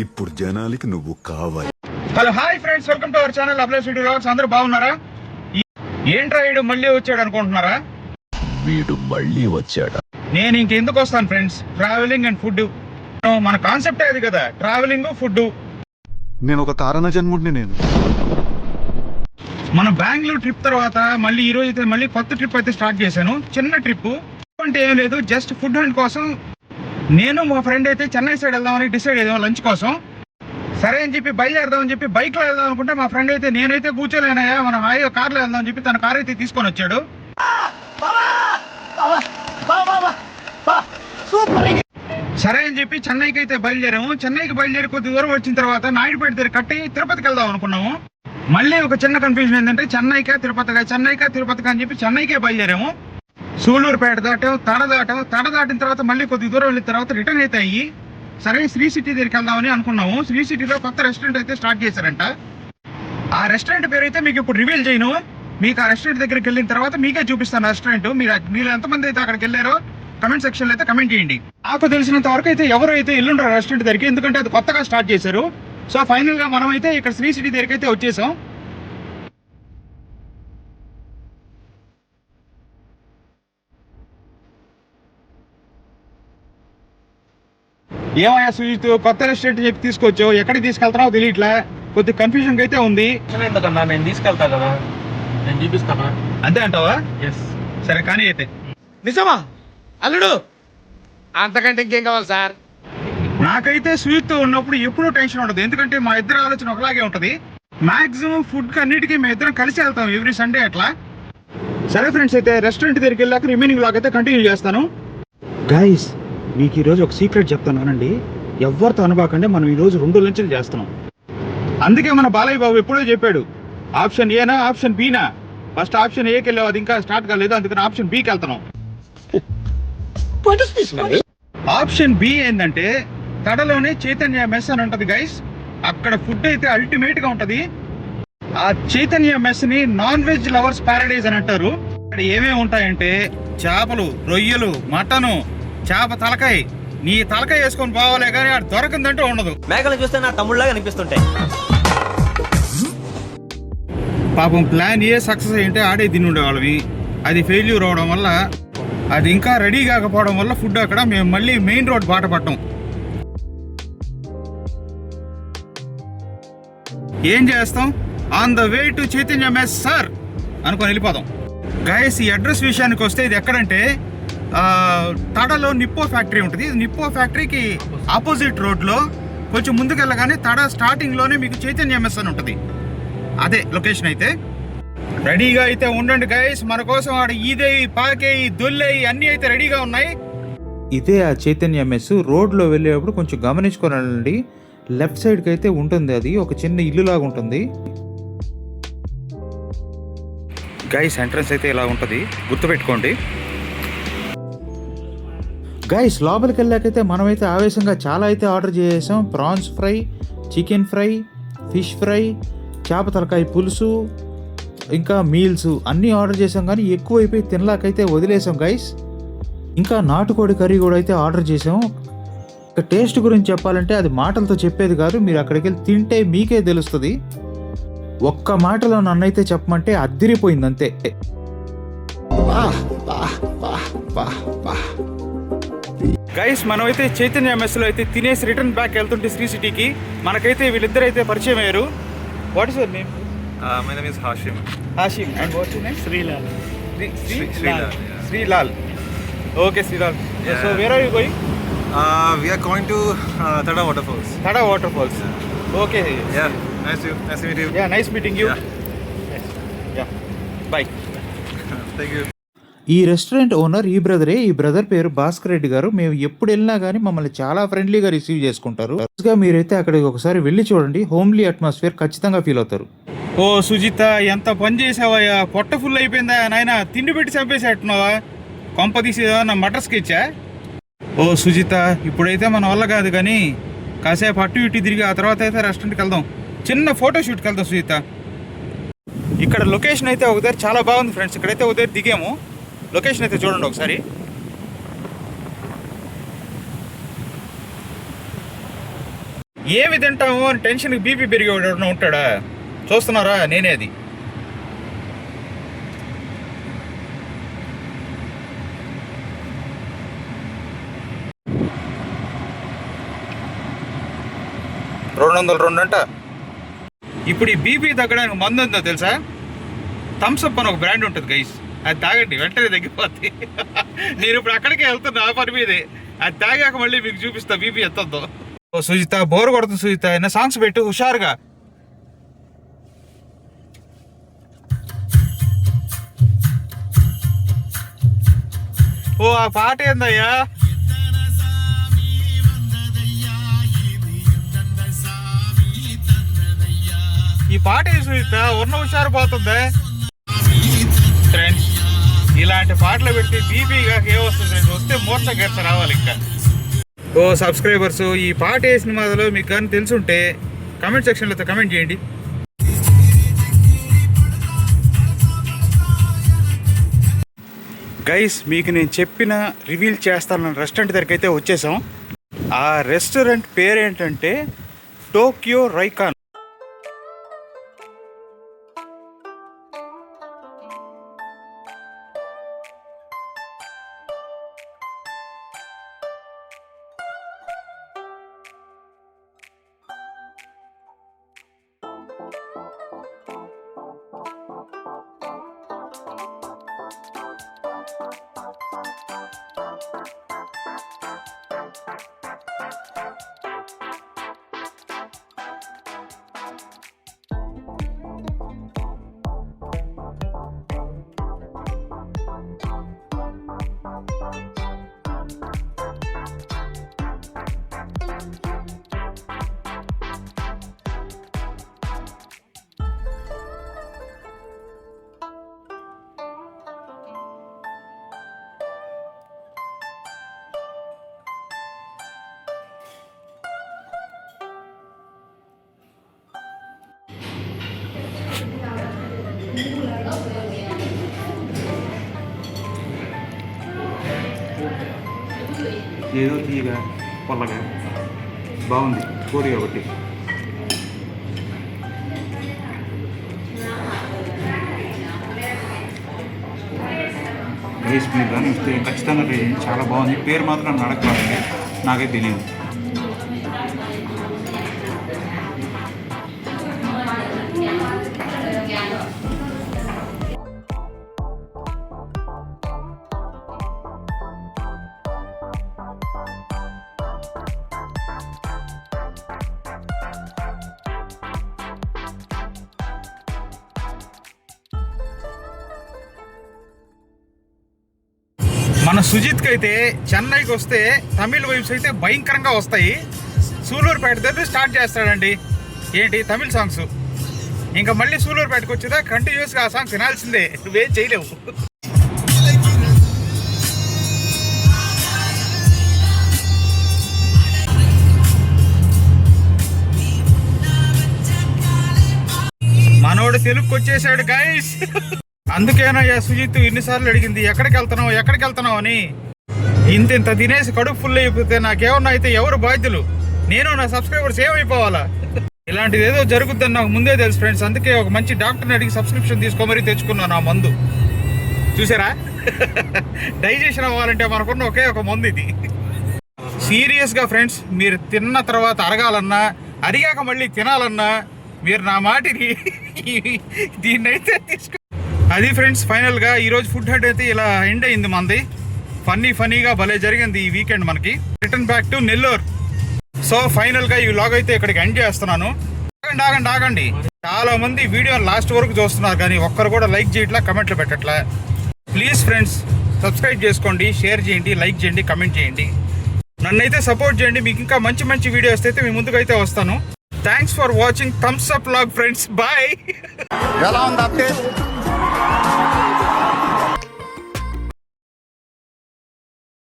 ఇప్పుడు జనాలకి నువ్వు కావాలి. Hello hi friends, welcome to our channel apply city vlogs. అందరూ బాగున్నారా? ఏంట్రా వీడు మళ్ళీ వచ్చాడు అనుకుంటున్నారా? వీడు మళ్ళీ వచ్చాడా? నేను ఇంకెందుకు వస్తాను ఫ్రెండ్స్, ట్రావెలింగ్ అండ్ ఫుడ్. మన కాన్సెప్ట్ అది కదా, ట్రావెలింగ్ ఫుడ్. నేను ఒక కారణ జన్ముడిని. మన బెంగళూరు ట్రిప్ తర్వాత మళ్ళీ ఈ రోజు అయితే మళ్ళీ కొత్త ట్రిప్ అయితే స్టార్ట్ చేశాను. చిన్న ట్రిప్ అంటే ఏం లేదు, జస్ట్ ఫుడ్ హంట్ కోసం. నేను మా ఫ్రెండ్ అయితే చెన్నై సైడ్ వెళ్దామని డిసైడ్ అయ్యాం లంచ్ కోసం. సరే అని చెప్పి బయలుదేరదామని చెప్పి బైక్ లో వెళ్దాం అనుకుంటే మా ఫ్రెండ్ అయితే నేనైతే కూర్చోలేనయ్యా, మనం హాయిగా కార్లో వెళ్దాం అని చెప్పి తన కార్ అయితే తీసుకొని వచ్చాడు. సరే అని చెప్పి చెన్నైకి అయితే బయలుదేరాము. చెన్నైకి బయలుదేరి కొద్ది దూరం వచ్చిన తర్వాత నాయుడుపేట దగ్గర కట్టి తిరుపతికి వెళ్దాం అనుకున్నాము. మళ్ళీ ఒక చిన్న కన్ఫ్యూజన్ ఏంటంటే చెన్నైకా తిరుపతిగా అని చెప్పి చెన్నైకే బయలుదేరాము. సూళ్ళూరుపేట దాటాం, తడ దాటిన తర్వాత మళ్ళీ కొద్ది దూరం వెళ్ళిన తర్వాత రిటర్న్ అయితే అయ్యి సరే శ్రీ సిటీ దగ్గరికి వెళ్దామని అనుకున్నాము. శ్రీ సిటీలో కొత్త రెస్టారెంట్ అయితే స్టార్ట్ చేశారంట. ఆ రెస్టారెంట్ పేరు అయితే మీకు ఇప్పుడు రివీల్ చేయను. మీకు ఆ రెస్టారెంట్ దగ్గరికి వెళ్ళిన తర్వాత మీకే చూపిస్తాను రెస్టారెంట్. మీరు ఎంతమంది అయితే అక్కడికి వెళ్ళారో కమెంట్ సెక్షన్ లో అయితే కమెంట్ చేయండి. నాకు తెలిసినంత వరకు అయితే ఎవరు అయితే వెళ్ళుంటారు రెస్టారెంట్ దగ్గరికి, ఎందుకంటే అది కొత్తగా స్టార్ట్ చేశారు. సో ఫైనల్ గా మనం అయితే ఇక్కడ శ్రీ సిటీ దగ్గరికి అయితే వచ్చేసాం. ఏమయ్యా సుజిత్, కొత్త రెస్టారెంట్ చెప్పి తీసుకొచ్చావు, ఎక్కడికి తీసుకెళ్తావో తెలియట్లే, కొద్ది కన్ఫ్యూజన్ అయితే ఉంది. ఎందుకన్నా నేను తీసుకెళ్తా కదా, నేను చూపిస్తానా? అంతే అంటావా? ఎస్. సరే కానీ అయితే. నిజమా అల్లుడు? అంతకంటే ఇంకేం కావాలి సార్? నాకైతే సుజిత్ ఉన్నప్పుడు ఎప్పుడూ టెన్షన్ ఉండదు, ఎందుకంటే మా ఇద్దరు ఆలోచన ఒకలాగే ఉంటది. మాక్సిమం ఫుడ్ అన్నిటికీ మేము ఇద్దరం కలిసి వెళ్తాం ఎవ్రీ సండే అట్లా. సరే ఫ్రెండ్స్, అయితే రెస్టారెంట్ దగ్గరికి వెళ్ళాక రిమైనింగ్ లాగ్ అయితే కంటిన్యూ చేస్తాను. గైస్, మీకు ఈరోజు ఒక సీక్రెట్ చెప్తాను అనండి, ఎవరితో అనబాకండి, మనం ఈరోజు 2 లంచ్లు చేస్తున్నాం. అందుకే మన బాలయ్య బాబు ఎప్పుడో చెప్పాడు, ఆప్షన్ ఏనా ఆప్షన్ బీనా. ఫస్ట్ ఆప్షన్ ఏకి వెళ్ళావు, అది ఇంకా స్టార్ట్ కాలేదు, అందుకని ఆప్షన్ బీకి వెళ్తున్నాం. ఆప్షన్ బి ఏంటంటే తడలోనే చైతన్య మెస్ అని ఉంటది గైస్. అక్కడ ఫుడ్ అయితే అల్టిమేట్ గా ఉంటది. ఆ చైతన్య మెస్ ని నాన్ వెజ్ లవర్స్ ప్యారడైజ్ అని అంటారు. అక్కడ ఏమేమి ఉంటాయంటే చేపలు, రొయ్యలు, మటను, చేప తలకాయ. నీ తలకాయ వేసుకొని పోవాలే కానీ అది దొరకందంటూ ఉండదు. మేకలు చూస్తే నా తమ్ముళ్ళగా అనిపిస్తుంటాయి. పాపం ప్లాన్ ఏ సక్సెస్ అయ్యింటే ఆడే తిని ఉండేవాళ్ళవి. అది ఫెయిల్యూర్ అవడం వల్ల, అది ఇంకా రెడీ కాకపోవడం వల్ల ఫుడ్ అక్కడ మేము మళ్ళీ మెయిన్ రోడ్ బాట పట్టాం. ఏం చేస్తాం, on the way to Chaitanya mess sir అనుకొని వెళ్ళిపోదాం. గైస్, ఈ అడ్రస్ విషయానికి వస్తే ఇది ఎక్కడంటే తడలో నిప్పో ఫ్యాక్టరీ ఉంటుంది. నిప్పో ఫ్యాక్టరీకి ఆపోజిట్ రోడ్లో కొంచెం ముందుకు వెళ్ళగానే తడ స్టార్టింగ్లోనే మీకు చైతన్య మెస్ అని ఉంటుంది. అదే లొకేషన్. అయితే రెడీగా అయితే ఉండండి గైస్, మన కోసం ఆడ ఈదేయి, పాకేయి, దొల్లేయి అన్నీ అయితే రెడీగా ఉన్నాయి. ఇదే ఆ చైతన్య మెస్. రోడ్లో వెళ్ళేటప్పుడు కొంచెం గమనించుకొని వెళ్ళండి. లెఫ్ట్ సైడ్కి అయితే ఉంటుంది, అది ఒక చిన్న ఇల్లు లాగా ఉంటుంది. గైస్, ఎంట్రన్స్ అయితే ఇలా ఉంటుంది, గుర్తుపెట్టుకోండి. గైస్, లోపలికి వెళ్ళాకైతే మనమైతే ఆవేశంగా చాలా అయితే ఆర్డర్ చేసాం. Prawns fry, chicken fry, fish fry, చేప తలకాయ పులుసు, ఇంకా మీల్స్ అన్నీ ఆర్డర్ చేసాం. కానీ ఎక్కువైపోయి తినలాకైతే వదిలేసాం గైస్. ఇంకా నాటుకోడి కర్రీ కూడా అయితే ఆర్డర్ చేసాం. ఇక టేస్ట్ గురించి చెప్పాలంటే అది మాటలతో చెప్పేది కాదు, మీరు అక్కడికి వెళ్ళి తింటే మీకే తెలుస్తుంది. ఒక్క మాటలో నన్నైతే చెప్పమంటే అద్దిరిపోయింది అంతే. గైస్, మనమైతే చైతన్య మెస్లో అయితే తినేసి రిటర్న్ బ్యాక్ వెళ్తుంటే శ్రీ సిటీకి మనకైతే వీళ్ళిద్దరు అయితే పరిచయం అయ్యారు. What is your name? My name is Hashim. Hashim. And what's your name? Srilal. Srilal. Srilal. Okay, Srilal. Yeah. So where are you going? We are going to Tada Waterfalls. Tada Waterfalls. Okay. Yeah, nice to meet you. Yeah, nice meeting you. Yeah. Yeah. Bye. Thank you. ఈ restaurant owner ఈ బ్రదరే. ఈ brother పేరు భాస్కర్ రెడ్డి గారు. మేము ఎప్పుడు వెళ్ళినా కానీ మమ్మల్ని చాలా ఫ్రెండ్లీగా రిసీవ్ చేసుకుంటారు. మీరైతే అక్కడికి ఒకసారి వెళ్ళి చూడండి, హోమ్లీ అట్మాస్ఫియర్ ఖచ్చితంగా ఫీల్ అవుతారు. ఓ సుజిత, ఎంత పని చేసావయ్యా, పొట్ట ఫుల్ అయిపోయిందా నాయన, తిండి పెట్టి చంపేసేట్టున్నావా? కొంప తీసేదా నా మటర్ స్కెచ్చా? ఓ సుజిత, ఇప్పుడైతే మన వల్ల కాదు కానీ కాసేపు అటు ఇటు తిరిగి ఆ తర్వాత అయితే రెస్టారెంట్కి వెళ్దాం, చిన్న ఫోటో షూట్కి వెళ్దాం సుజిత. ఇక్కడ లొకేషన్ అయితే ఒక దగ్గర చాలా బాగుంది ఫ్రెండ్స్. ఇక్కడైతే ఒక దగ్గర దిగాము. లొకేషన్ అయితే చూడండి ఒకసారి. ఏమి తింటాము అని టెన్షన్కి బీపీ పెరిగేవాడు ఎవరైనా ఉంటాడా? చూస్తున్నారా, నేనే అది. $202 అంట. ఇప్పుడు ఈ బీపీ తగ్గడానికి మందు ఉందో తెలుసా? థమ్స్అప్ అని ఒక బ్రాండ్ ఉంటుంది గైస్, అది తాగండి వెంటనే తగ్గిపోద్ది. నేను ఇప్పుడు అక్కడికే వెళ్తున్నా ఆ పని మీదే. అది తాగాక మళ్ళీ మీకు చూపిస్తా బీపీ ఎంత ఉందో. ఓ సుజిత, బోర్ కొడుతుంది సుజిత, ఏమైనా సాంగ్స్ పెట్టు హుషారుగా. ఓ ఆ పాట ఏందయ్యా? ఈ పాట ఏ సుజిత, ఉన్న హుషారు పోతుందే. ఫ్రెండ్స్, ఇలాంటి పాటలు పెట్టి బీపీగా ఏమొస్తుంది? వస్తే మూర్ఛ గెచ్చ రావాలి ఇంకా. ఓ సబ్స్క్రైబర్స్, ఈ పాట వేసిన మాదిలో మీకు కానీ తెలుసుంటే కమెంట్ సెక్షన్లో కమెంట్ చేయండి. గైస్, మీకు నేను చెప్పిన రివీల్ చేస్తానన్న రెస్టారెంట్ దగ్గరికి అయితే వచ్చేసాం. ఆ రెస్టారెంట్ పేరేంటంటే టోక్యో రైకాన్. ఏదో తీయగా పొల్లగా బాగుంది పూరి ఒకటి. రైస్ మీరు కానీ ఇస్తే ఖచ్చితంగా ట్రై చేయండి, చాలా బాగుంది. పేరు మాత్రం నన్ను అడగలేదు, నాకే తెలియదు. మన సుజిత్కి అయితే చెన్నైకి వస్తే తమిళ్ వైబ్స్ అయితే భయంకరంగా వస్తాయి. సూలూరుపేట దగ్గర స్టార్ట్ చేస్తాడండి ఏంటి తమిళ్ సాంగ్స్. ఇంకా మళ్ళీ సూలూరుపేటకు వచ్చేదా కంటిన్యూస్గా ఆ సాంగ్స్ వినాల్సిందే, నువ్వేం చేయలేవు. మనోడు తెలుగుకి వచ్చేసాడు గైస్. అందుకేనయ్యా సుజిత్ ఇన్నిసార్లు అడిగింది ఎక్కడికి వెళ్తున్నావు అని. ఇంత తినేసి కడుపు ఫుల్ అయిపోతే నాకేమన్నా అయితే ఎవరు బాధ్యులు? నేను నా సబ్స్క్రైబర్స్ ఏమైపోవాలా? ఇలాంటిది ఏదో జరుగుద్దని నాకు ముందే తెలుసు ఫ్రెండ్స్. అందుకే ఒక మంచి డాక్టర్ని అడిగి సబ్స్క్రిప్షన్ తీసుకోమరీ తెచ్చుకున్నాను ఆ మందు. చూసారా, డైజెషన్ అవ్వాలంటే మనకున్న ఒకే ఒక మందు ఇది. సీరియస్గా ఫ్రెండ్స్, మీరు తిన్న తర్వాత అరగాలన్నా అరిగాక మళ్ళీ తినాలన్నా మీరు నా మాటిని దీన్నైతే తీసుకో. అది ఫ్రెండ్స్, ఫైనల్గా ఈరోజు ఫుడ్ హెడ్ అయితే ఇలా ఎండ్ అయింది మనది. ఫన్నీగా భలే జరిగింది ఈ వీకెండ్ మనకి. Return back to Nellore. So ఫైనల్గా ఈ వ్లాగ్ అయితే ఇక్కడికి ఎండ్ చేస్తున్నాను. ఆగండి, చాలా మంది వీడియో లాస్ట్ వరకు చూస్తున్నారు కానీ ఒక్కరు కూడా లైక్ చేయట్లా, కమెంట్లు పెట్టట్లా. ప్లీజ్ ఫ్రెండ్స్, సబ్స్క్రైబ్ చేసుకోండి, షేర్ చేయండి, లైక్ చేయండి, కమెంట్ చేయండి. నన్నైతే సపోర్ట్ చేయండి. మీకు ఇంకా మంచి వీడియోస్ అయితే మీ ముందుకైతే వస్తాను. Thanks for watching thumbs up vlog friends. Bye. ఎలా ఉంది అప్డేట్?